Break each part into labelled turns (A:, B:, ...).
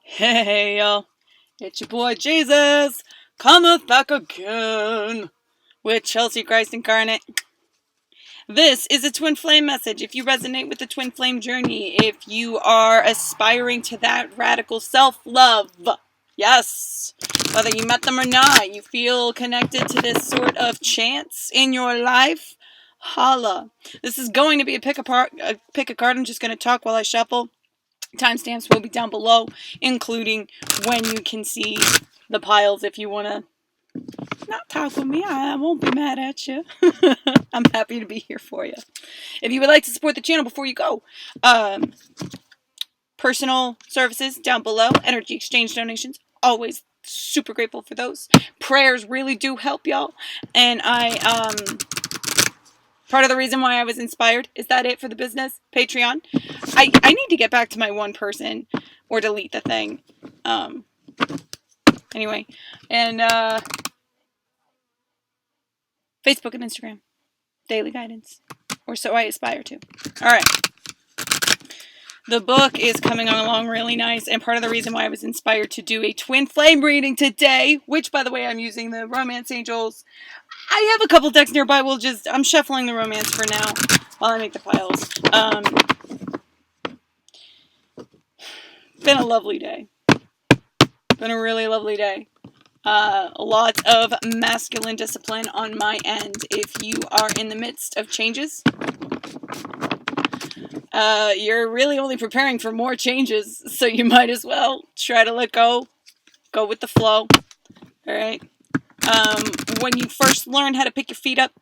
A: Hey y'all, it's your boy Jesus, cometh back again with Chelsea Christ Incarnate. This is a twin flame message. If you resonate with the twin flame journey, if you are aspiring to that radical self-love, yes, whether you met them or not, you feel connected to this sort of chance in your life, holla. This is going to be a pick a card. I'm just going to talk while I shuffle. Timestamps will be down below, including when you can see the piles if you want to not talk with me. I won't be mad at you. I'm happy to be here for you. If you would like to support the channel before you go, personal services down below, energy exchange donations, always super grateful for those. Prayers really do help, y'all. And part of the reason why I was inspired, is that it for the business? Patreon. I need to get back to my one person or delete the thing. Anyway. And Facebook and Instagram. Daily guidance. Or so I aspire to. Alright. The book is coming on along really nice, and part of the reason why I was inspired to do a twin flame reading today, which, by the way, I'm using the Romance Angels. I have a couple decks nearby. I'm shuffling the romance for now while I make the piles. Been a lovely day. Been a really lovely day. Lots of masculine discipline on my end. If you are in the midst of changes, you're really only preparing for more changes, so you might as well try to let go. Go with the flow. Alright? When you first learn how to pick your feet up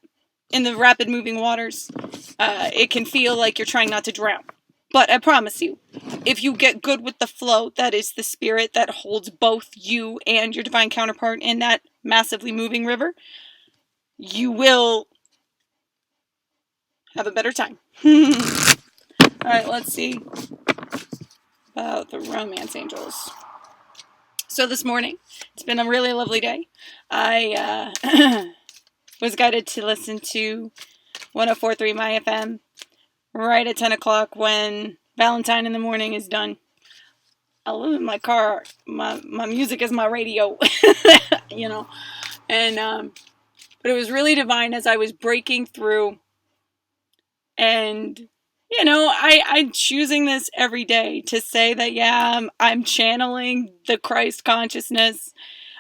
A: in the rapid moving waters, it can feel like you're trying not to drown. But I promise you, if you get good with the flow, that is the spirit that holds both you and your divine counterpart in that massively moving river, you will have a better time. Alright, let's see about the Romance Angels. So this morning, it's been a really lovely day. I was guided to listen to 104.3 My FM right at 10 o'clock when Valentine in the Morning is done. I live in my car. My music is my radio, you know. And but it was really divine as I was breaking through. And, you know, I'm choosing this every day to say that, yeah, I'm channeling the Christ consciousness.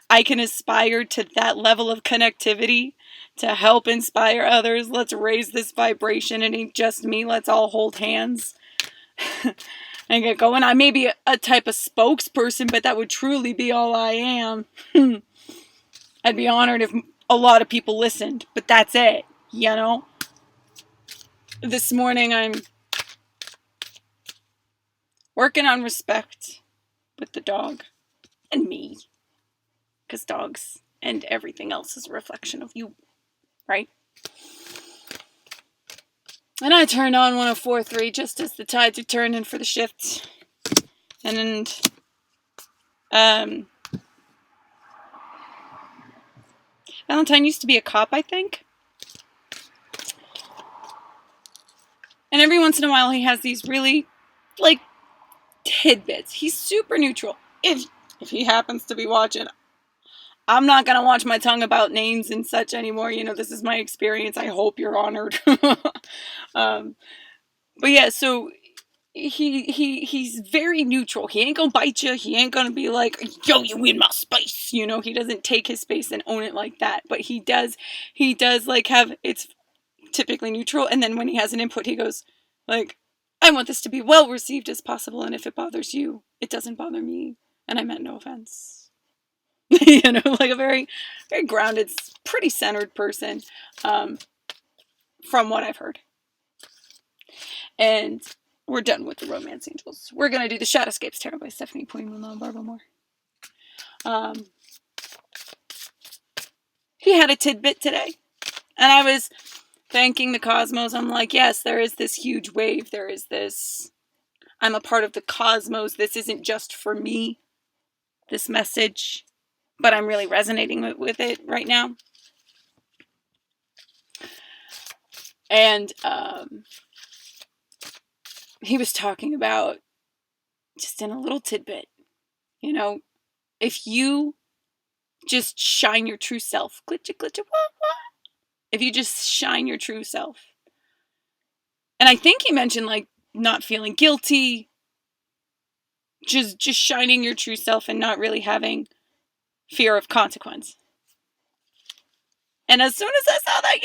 A: I can aspire to that level of connectivity to help inspire others. Let's raise this vibration. It ain't just me. Let's all hold hands and get going. I may be a type of spokesperson, but that would truly be all I am. I'd be honored if a lot of people listened, but that's it, you know? This morning I'm working on respect with the dog and me, because dogs and everything else is a reflection of you, right? And I turned on 104.3 just as the tides are turning for the shift. And Valentine used to be a cop, I think. And every once in a while he has these really, like, tidbits. He's super neutral. If he happens to be watching, I'm not going to watch my tongue about names and such anymore. You know, this is my experience. I hope you're honored. But yeah, so he's very neutral. He ain't gonna bite you. He ain't gonna be like, yo, you in my space. You know, he doesn't take his space and own it like that. But he does like have, it's typically neutral. And then when he has an input, he goes like, I want this to be well received as possible. And if it bothers you, it doesn't bother me. And I meant no offense. You know, like a very, very grounded, pretty centered person, from what I've heard. And we're done with the Romance Angels. We're going to do the Shadowscapes Tarot by Stephanie Poinwell and Barbara Moore. He had a tidbit today. And I was thanking the cosmos. I'm like, yes, there is this huge wave. There is this, I'm a part of the cosmos. This isn't just for me, this message. But I'm really resonating with it right now. And he was talking about, just in a little tidbit, You know, if you just shine your true self, glitcha, glitcha, what? If you just shine your true self. And I think he mentioned, like, not feeling guilty, just shining your true self and not really having fear of consequence. And as soon as I saw that,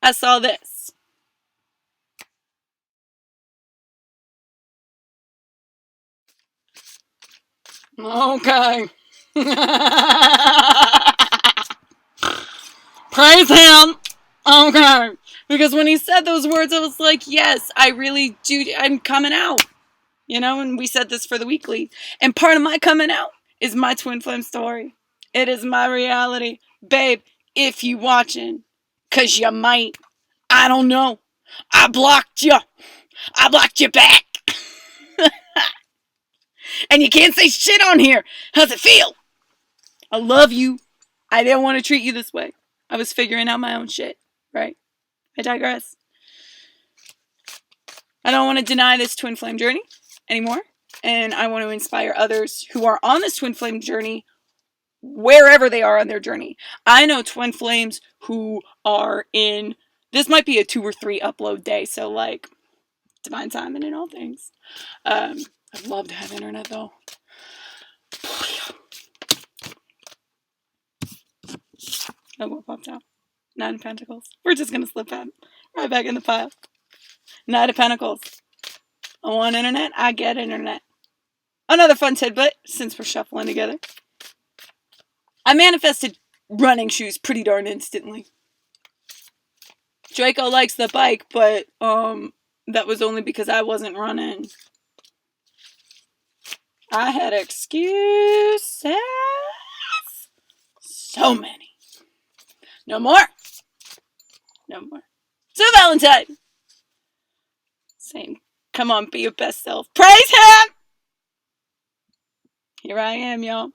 A: I saw this. Okay. Praise him. Okay. Because when he said those words, I was like, yes, I really do. I'm coming out. You know, and we said this for the weekly. And part of my coming out is my twin flame story. It is my reality. Babe, if you watching, because you might, I don't know. I blocked you. I blocked you back. And you can't say shit on here. How's it feel? I love you. I didn't want to treat you this way. I was figuring out my own shit, right? I digress. I don't want to deny this twin flame journey anymore. And I want to inspire others who are on this twin flame journey wherever they are on their journey. I know twin flames who are in, this might be a 2 or 3 upload day, so like divine timing and all things. I'd love to have internet though. Oh, what popped out? 9 of Pentacles. We're just gonna slip that right back in the pile. 9 of Pentacles. I want internet. I get internet. Another fun tidbit, since we're shuffling together. I manifested running shoes pretty darn instantly. Draco likes the bike, but that was only because I wasn't running. I had excuses. So many. No more. No more. So Valentine. Same. Come on, be your best self. Praise him! Here I am, y'all.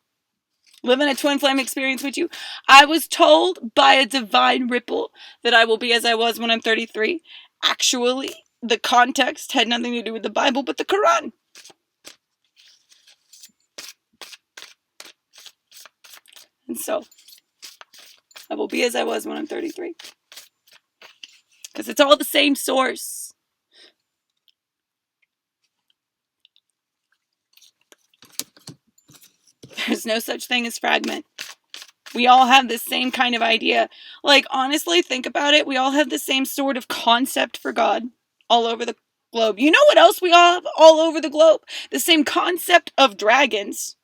A: Living a twin flame experience with you. I was told by a divine ripple that I will be as I was when I'm 33. Actually, the context had nothing to do with the Bible, but the Quran. And so, I will be as I was when I'm 33. Because it's all the same source. There's no such thing as fragment. We all have the same kind of idea. Like, honestly, think about it. We all have the same sort of concept for God all over the globe. You know what else we all have all over the globe? The same concept of dragons.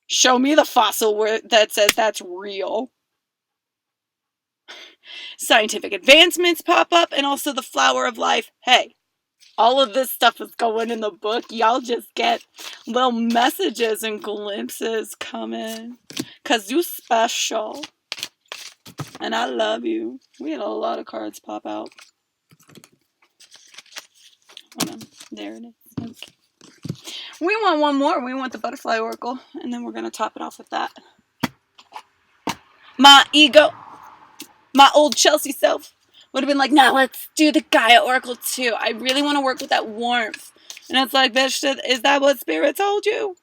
A: Show me the fossil where that says that's real. Scientific advancements pop up, and also the flower of life. Hey, all of this stuff is going in the book. Y'all just get little messages and glimpses coming. Because you special. And I love you. We had a lot of cards pop out. Hold on. There it is. Okay. We want one more. We want the butterfly oracle. And then we're going to top it off with that. My ego, my old Chelsea self, would have been like, nah, let's do the Gaia oracle too. I really want to work with that warmth. And it's like, bitch, is that what Spirit told you?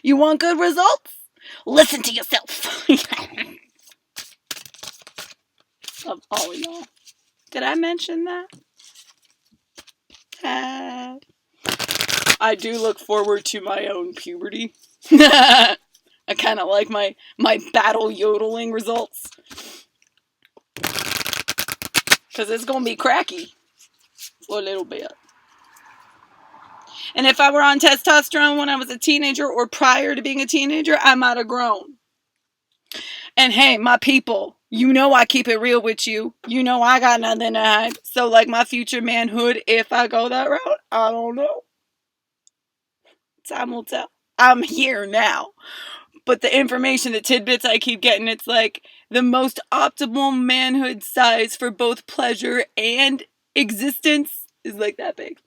A: You want good results? Listen to yourself. Of all y'all. Did I mention that? I do look forward to my own puberty. I kind of like my battle yodeling results. Because it's going to be cracky. For a little bit. And if I were on testosterone when I was a teenager or prior to being a teenager, I might have grown. And hey, my people, you know I keep it real with you. You know I got nothing to hide. So like my future manhood, if I go that route, I don't know. Time will tell. I'm here now. But the information, the tidbits I keep getting, it's like the most optimal manhood size for both pleasure and existence is like that big.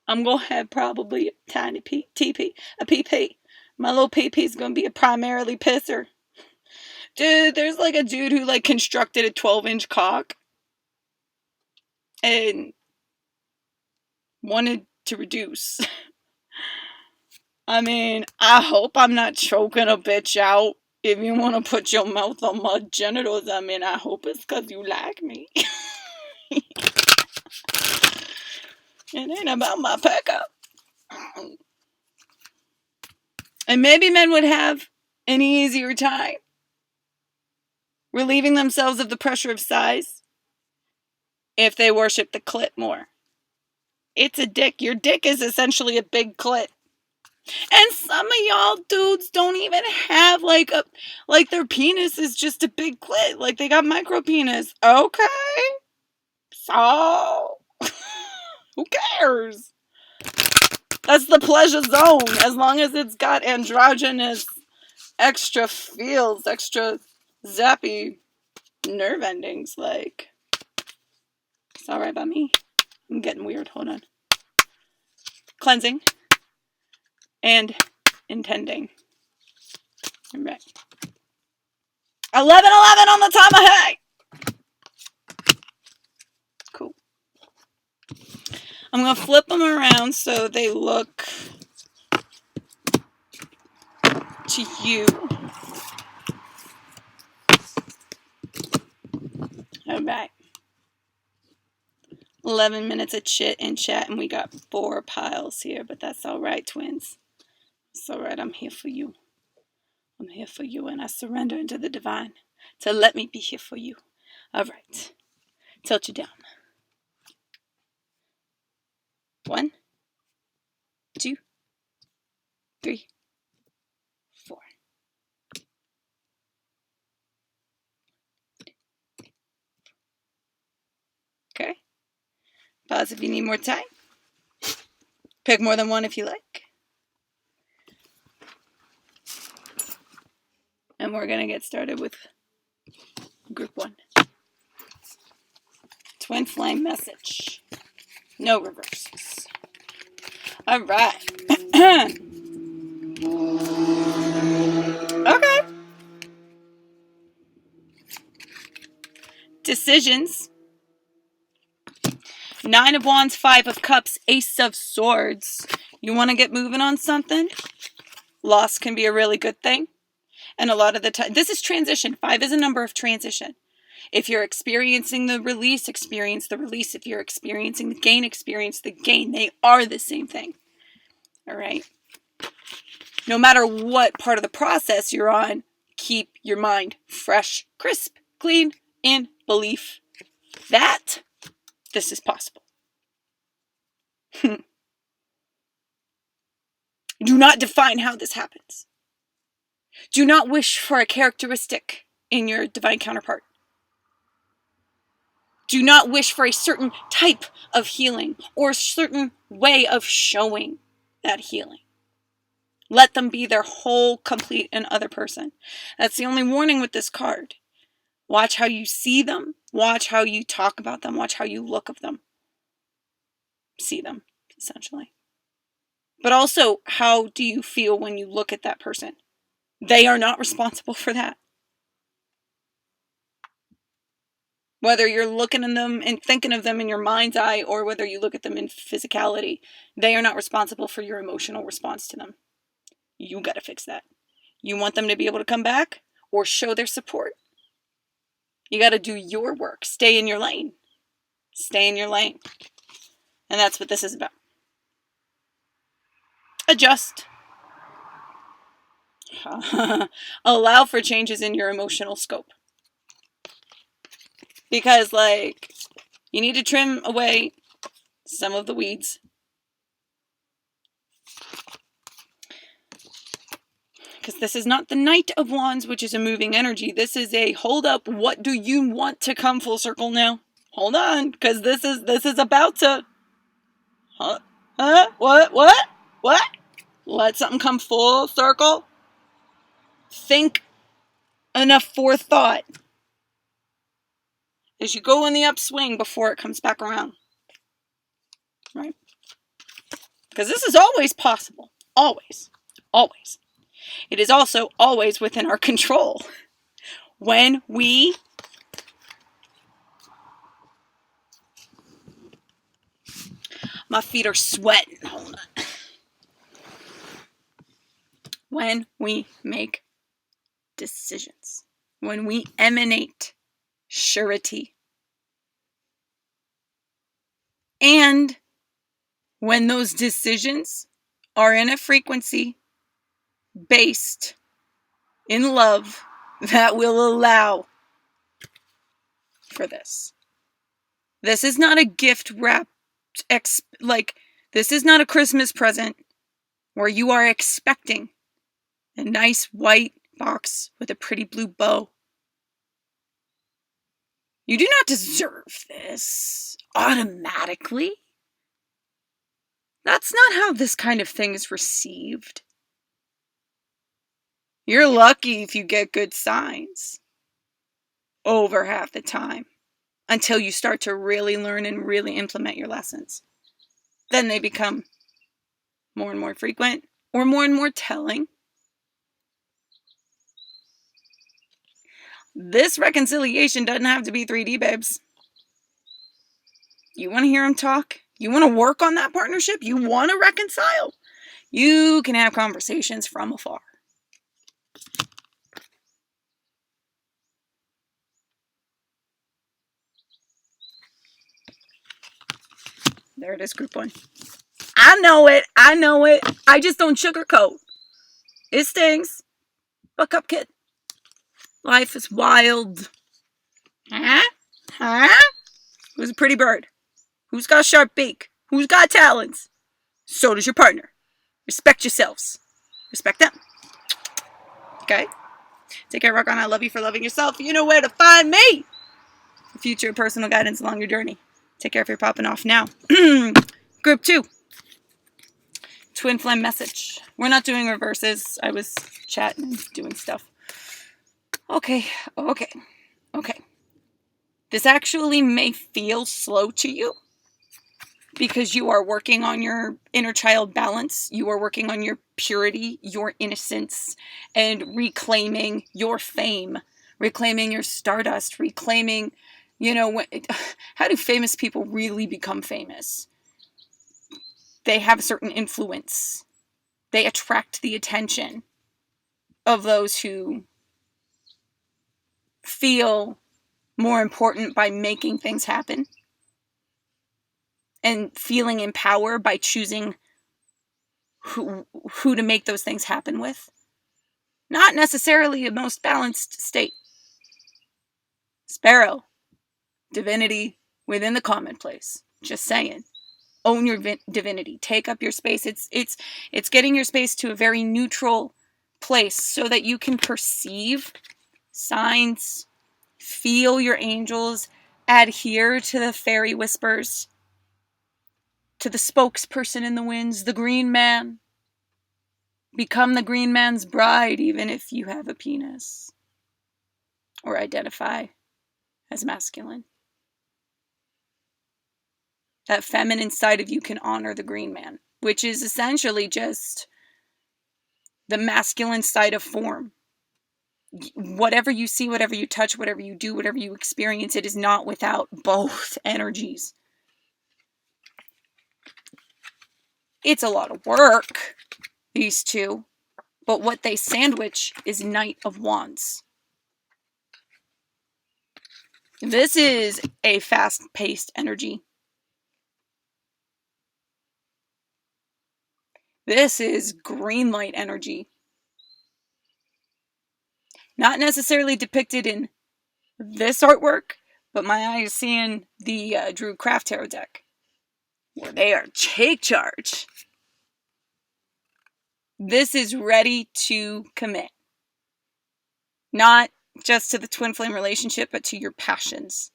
A: I'm going to have probably a tiny TP, a PP. My little PP is going to be a primarily pisser. Dude, there's like a dude who like constructed a 12-inch cock. And wanted to reduce. I mean, I hope I'm not choking a bitch out. If you want to put your mouth on my genitals, I mean, I hope it's because you like me. It ain't about my pickup. And maybe men would have an easier time relieving themselves of the pressure of size if they worship the clit more. It's a dick. Your dick is essentially a big clit. And some of y'all dudes don't even have like their penis is just a big clit. Like they got micro penis. Okay. So who cares? That's the pleasure zone. As long as it's got androgynous extra feels, extra zappy nerve endings, like it's alright by me. I'm getting weird. Hold on. Cleansing and intending. Alright. 11-11 on the tomahawk. Cool. I'm going to flip them around so they look to you. Alright. 11 minutes of chit and chat, and we got 4 piles here, but that's alright, twins. It's alright, I'm here for you. I'm here for you, and I surrender into the divine to let me be here for you. Alright. Tilt you down. 1, 2, 3, 4. Okay. Pause if you need more time. Pick more than one if you like. And we're going to get started with group 1. Twin flame message. No reverses. All right. Okay. Decisions. 9 of Wands, 5 of Cups, Ace of Swords. You want to get moving on something? Loss can be a really good thing. And a lot of the time, this is transition. 5 is a number of transition. If you're experiencing the release, experience the release. If you're experiencing the gain, experience the gain. They are the same thing. All right. No matter what part of the process you're on, keep your mind fresh, crisp, clean, in belief that this is possible. Do not define how this happens. Do not wish for a characteristic in your divine counterpart. Do not wish for a certain type of healing or a certain way of showing that healing. Let them be their whole, complete, and other person. That's the only warning with this card. Watch how you see them. Watch how you talk about them. Watch how you look of them. See them, essentially. But also, how do you feel when you look at that person? They are not responsible for that. Whether you're looking at them and thinking of them in your mind's eye or whether you look at them in physicality, they are not responsible for your emotional response to them. You got to fix that. You want them to be able to come back or show their support. You got to do your work. Stay in your lane. Stay in your lane. And that's what this is about. Adjust. Allow for changes in your emotional scope. Because, like, you need to trim away some of the weeds. Because this is not the Knight of Wands, which is a moving energy. This is a, hold up, what do you want to come full circle now? Hold on, because this is about to... What? Let something come full circle. Think enough forethought as you go in the upswing before it comes back around. Right? Because this is always possible. Always. Always. It is also always within our control. When we My feet are sweating. Hold on. When we make decisions, when we emanate surety, and when those decisions are in a frequency based in love that will allow for this. This is not a gift wrapped, this is not a Christmas present where you are expecting a nice white box with a pretty blue bow. You do not deserve this automatically. That's not how this kind of thing is received. You're lucky if you get good signs over half the time until you start to really learn and really implement your lessons. Then they become more and more frequent or more and more telling. This reconciliation doesn't have to be 3D, babes. You want to hear them talk? You want to work on that partnership? You want to reconcile? You can have conversations from afar. There it is, group 1. I know it. I just don't sugarcoat. It stings. Buck up, kid. Life is wild. Huh? Who's a pretty bird? Who's got a sharp beak? Who's got talents? So does your partner. Respect yourselves. Respect them. Okay? Take care, rock on. I love you for loving yourself. You know where to find me. For future personal guidance along your journey. Take care if you're popping off now. Group 2. Twin flame message. We're not doing reverses. I was chatting and doing stuff. Okay. This actually may feel slow to you because you are working on your inner child balance. You are working on your purity, your innocence, and reclaiming your fame, reclaiming your stardust, reclaiming, how do famous people really become famous? They have a certain influence. They attract the attention of those who feel more important by making things happen and feeling in power by choosing who to make those things happen with. Not necessarily a most balanced state. Sparrow, divinity within the commonplace. Just saying. Own your divinity. Take up your space. It's getting your space to a very neutral place so that you can perceive signs, feel your angels, adhere to the fairy whispers, to the spokesperson in the winds, the green man. Become the green man's bride even if you have a penis or identify as masculine. That feminine side of you can honor the green man, which is essentially just the masculine side of form. Whatever you see, whatever you touch, whatever you do, whatever you experience, it is not without both energies. It's a lot of work, these two, but what they sandwich is Knight of Wands. This is a fast-paced energy. This is green light energy. Not necessarily depicted in this artwork, but my eye is seeing the Drew Craft Tarot deck, where they are take charge. This is ready to commit. Not just to the twin flame relationship, but to your passions.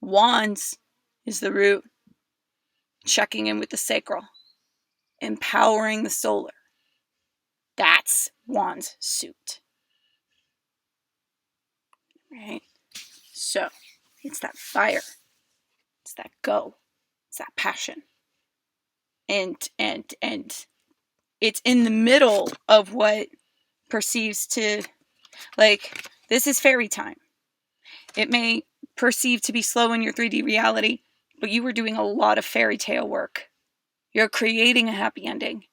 A: Wands is the root. Checking in with the sacral. Empowering the solar. That's Wands suit. Right? So, it's that fire. It's that go. It's that passion. And it's in the middle of what perceives to, this is fairy time. It may perceive to be slow in your 3D reality, but you were doing a lot of fairy tale work You're creating a happy ending.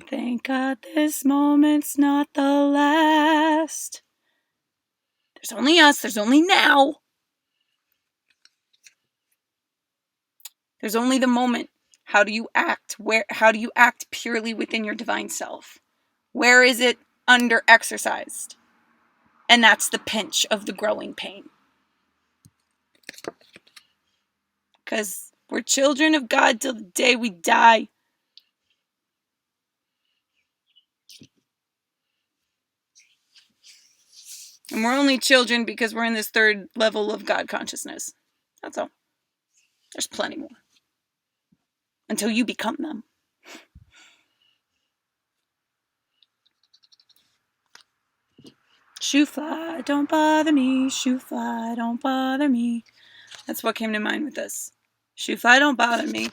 A: Thank God this moment's not the last. There's only us. There's only now. There's only the moment. How do you act? How do you act purely within your divine self? Where is it under exercised? And that's the pinch of the growing pain. Because we're children of God till the day we die. And we're only children because we're in this third level of God consciousness. That's all. There's plenty more. Until you become them. Shoo fly, don't bother me. Shoo fly, don't bother me. That's what came to mind with this. Shoo fly, don't bother me.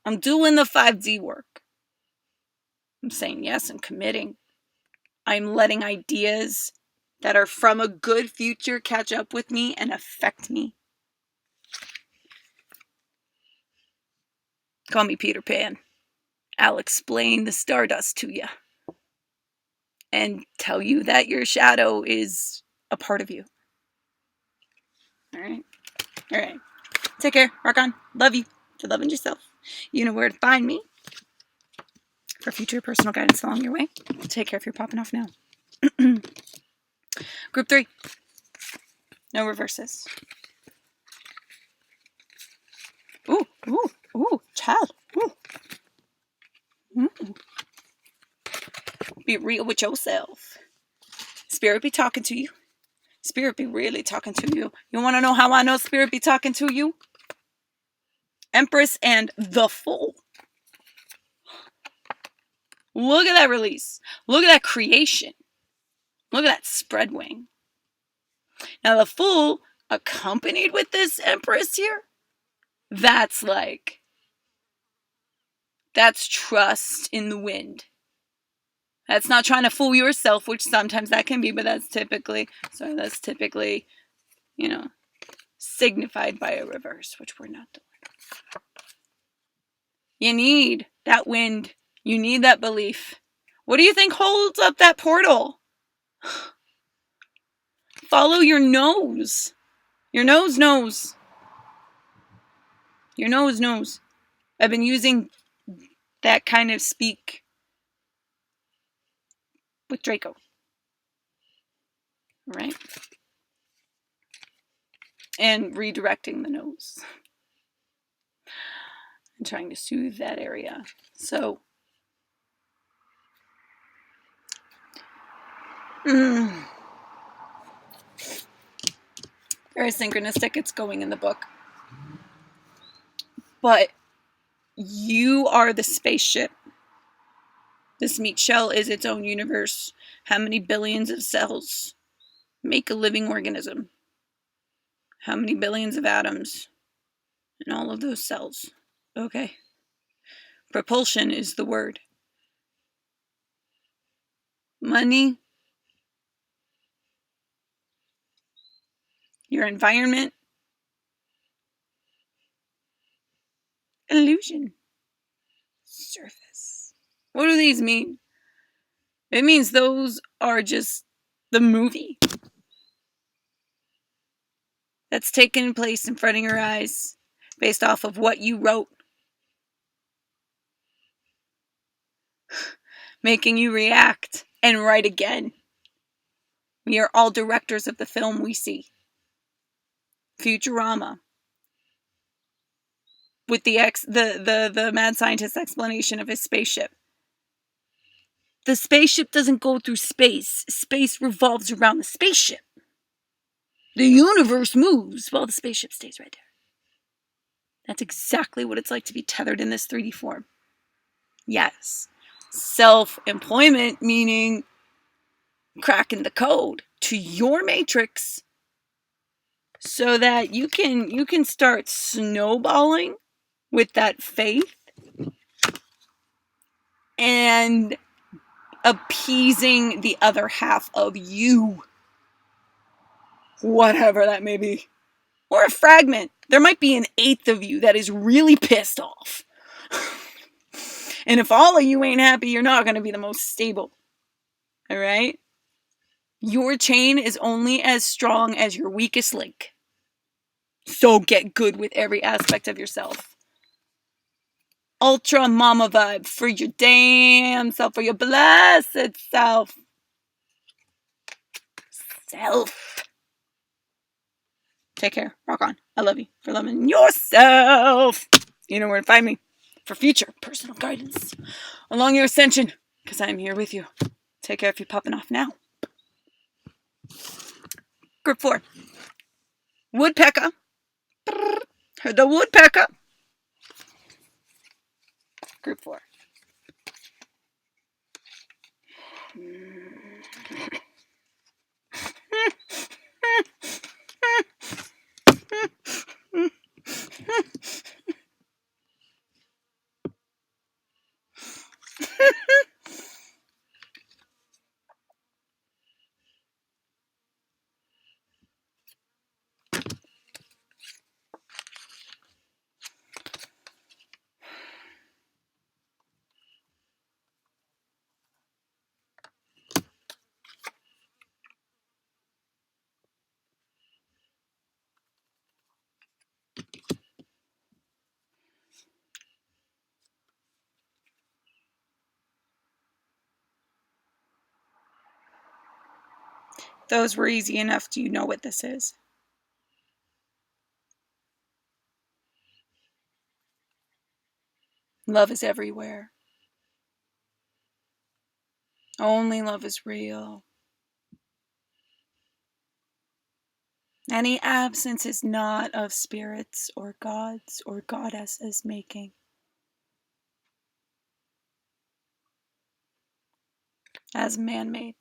A: I'm doing the 5D work. I'm saying yes and committing. I'm letting ideas that are from a good future catch up with me and affect me. Call me Peter Pan. I'll explain the stardust to you. And tell you that your shadow is a part of you. Alright? Alright. Take care. Rock on. Love you. For loving yourself. You know where to find me. For future personal guidance along your way. Take care if you're popping off now. Group 3. No reverses. Ooh, ooh, ooh, child. Ooh. Ooh. Be real with yourself. Spirit be talking to you. Spirit be really talking to you. You want to know how I know Spirit be talking to you? Empress and the Fool. Look at that release. Look at that creation. Look at that spread wing. Now the Fool, accompanied with this Empress here, that's trust in the wind. That's not trying to fool yourself, which sometimes that can be, but that's typically, signified by a reverse, which we're not doing. You need that wind. You need that belief. What do you think holds up that portal? Follow your nose. Your nose knows. Your nose knows. I've been using that kind of speak with Draco. Right? And redirecting the nose. And trying to soothe that area. So, very synchronistic. It's going in the book. But you are the spaceship. This meat shell is its own universe. How many billions of cells make a living organism? How many billions of atoms in all of those cells? Okay. Propulsion is the word. Money. Your environment. Illusion. Surface. What do these mean? It means those are just the movie that's taken place in front of your eyes based off of what you wrote. Making you react and write again. We are all directors of the film we see. Futurama. With the mad scientist's explanation of his spaceship. The spaceship doesn't go through space. Space revolves around the spaceship. The universe moves while the spaceship stays right there. That's exactly what it's like to be tethered in this 3D form. Yes. Self-employment, meaning cracking the code to your matrix so that you can start snowballing with that faith and appeasing the other half of you, whatever that may be, or a fragment. There might be an eighth of you that is really pissed off. And if all of you ain't happy, you're not going to be the most stable. All right? Your chain is only as strong as your weakest link. So get good with every aspect of yourself. Ultra mama vibe for your damn self, for your blessed self. Take care. Rock on. I love you for loving yourself. You know where to find me for future personal guidance along your ascension, because I'm here with you. Take care if you're popping off now. Group 4. Woodpecker. The woodpecker. Group 4. Those were easy enough. Do you know what this is? Love is everywhere. Only love is real. Any absence is not of spirits or gods or goddesses making. As man-made.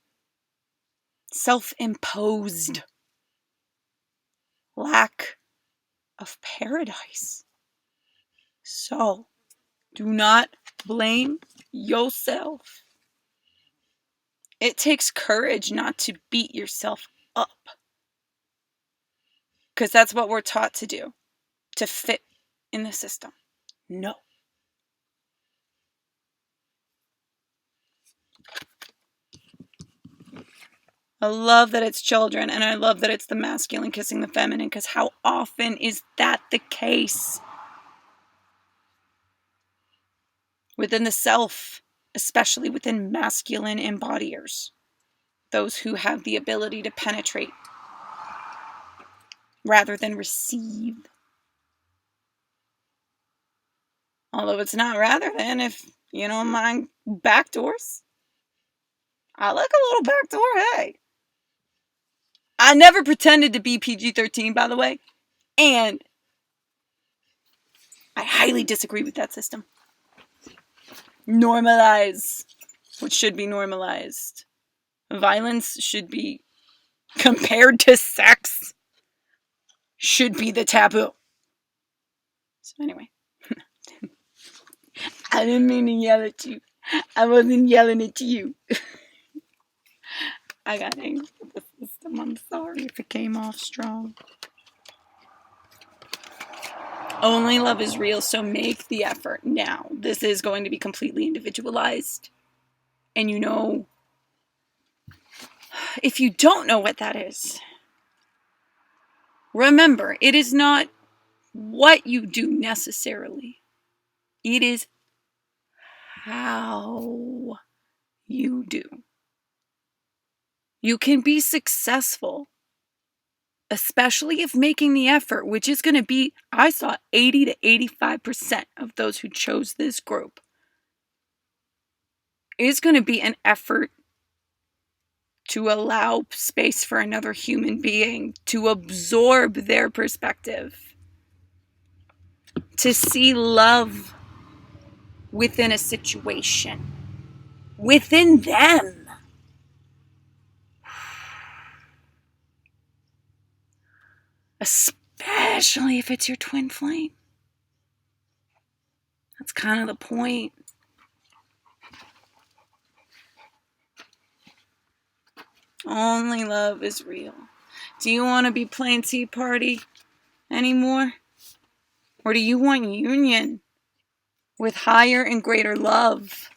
A: Self-imposed. Lack of paradise. So, do not blame yourself. It takes courage not to beat yourself up. Because that's what we're taught to do. To fit in the system. No. I love that it's children, and I love that it's the masculine kissing the feminine, because how often is that the case? Within the self, especially within masculine embodiers. Those who have the ability to penetrate rather than receive. Although it's not rather than, if you don't mind backdoors. I like a little backdoor, hey. I never pretended to be PG-13, by the way. And I highly disagree with that system. Normalize what should be normalized. Violence should be, compared to sex, should be the taboo. So anyway. I didn't mean to yell at you. I wasn't yelling at you. I got angry with the system. I'm sorry if it came off strong. Only love is real, so make the effort now. This is going to be completely individualized. And you know, if you don't know what that is, remember, it is not what you do necessarily. It is how you do. You can be successful, especially if making the effort, which is going to be, I saw 80 to 85% of those who chose this group, is going to be an effort to allow space for another human being to absorb their perspective, to see love within a situation, within them. Especially if it's your twin flame. That's kind of the point. Only love is real. Do you want to be playing Tea Party anymore? Or do you want union with higher and greater love?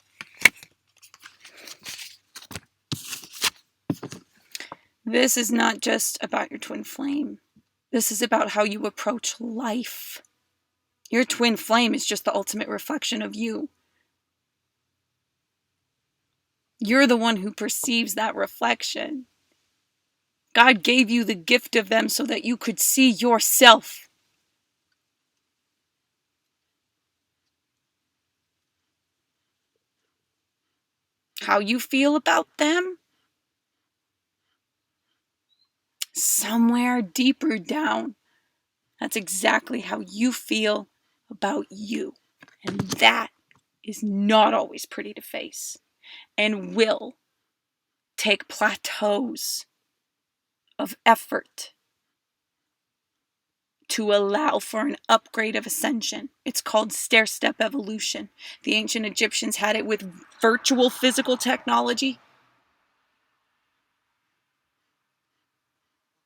A: This is not just about your twin flame. This is about how you approach life. Your twin flame is just the ultimate reflection of you. You're the one who perceives that reflection. God gave you the gift of them so that you could see yourself. How you feel about them? Somewhere deeper down, that's exactly how you feel about you. And that is not always pretty to face and will take plateaus of effort to allow for an upgrade of ascension. It's called stair-step evolution. The ancient Egyptians had it with virtual physical technology.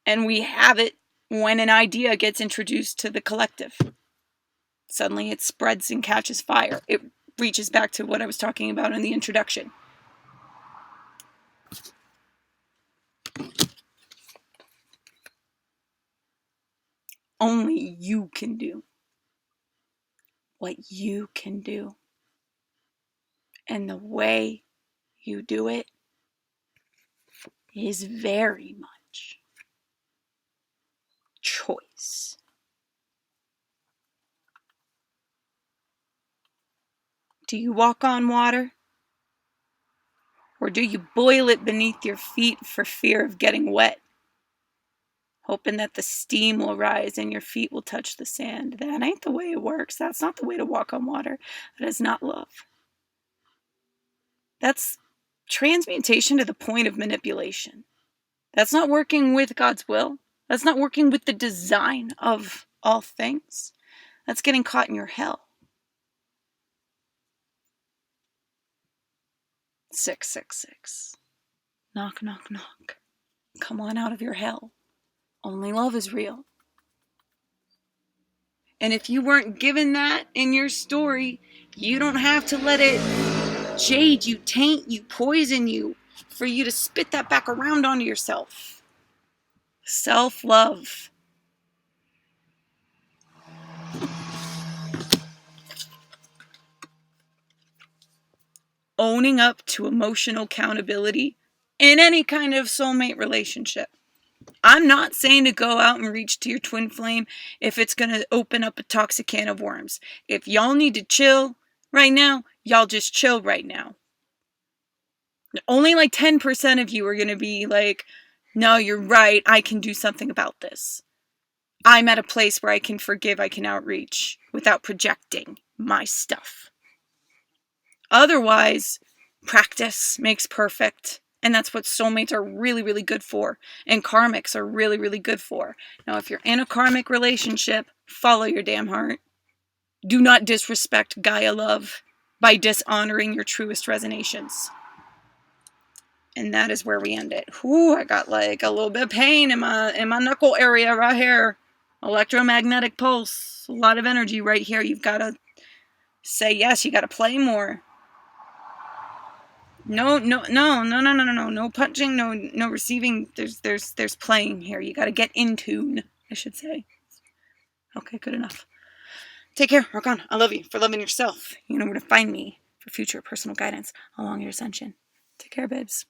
A: And we have it when an idea gets introduced to the collective. Suddenly it spreads and catches fire. It reaches back to what I was talking about in the introduction. Only you can do what you can do. And the way you do it is very much choice. Do you walk on water? Or do you boil it beneath your feet for fear of getting wet? Hoping that the steam will rise and your feet will touch the sand. That ain't the way it works. That's not the way to walk on water. That is not love. That's transmutation to the point of manipulation. That's not working with God's will. That's not working with the design of all things. That's getting caught in your hell. 666. Knock, knock, knock. Come on out of your hell. Only love is real. And if you weren't given that in your story, you don't have to let it jade you, taint you, poison you, for you to spit that back around onto yourself. Self-love. Owning up to emotional accountability in any kind of soulmate relationship. I'm not saying to go out and reach to your twin flame if it's going to open up a toxic can of worms. If y'all need to chill right now, y'all just chill right now. Only like 10% of you are going to be like, no, you're right, I can do something about this. I'm at a place where I can forgive, I can outreach without projecting my stuff. Otherwise, practice makes perfect. And that's what soulmates are really, really good for. And karmics are really, really good for. Now, if you're in a karmic relationship, follow your damn heart. Do not disrespect Gaia love by dishonoring your truest resonations. And that is where we end it. Whew, I got like a little bit of pain in my knuckle area right here. Electromagnetic pulse. A lot of energy right here. You've got to say yes. You got to play more. No punching, no receiving. There's playing here. You got to get in tune, I should say. Okay, good enough. Take care. Rock on. I love you for loving yourself. You know where to find me for future personal guidance along your ascension. Take care, babes.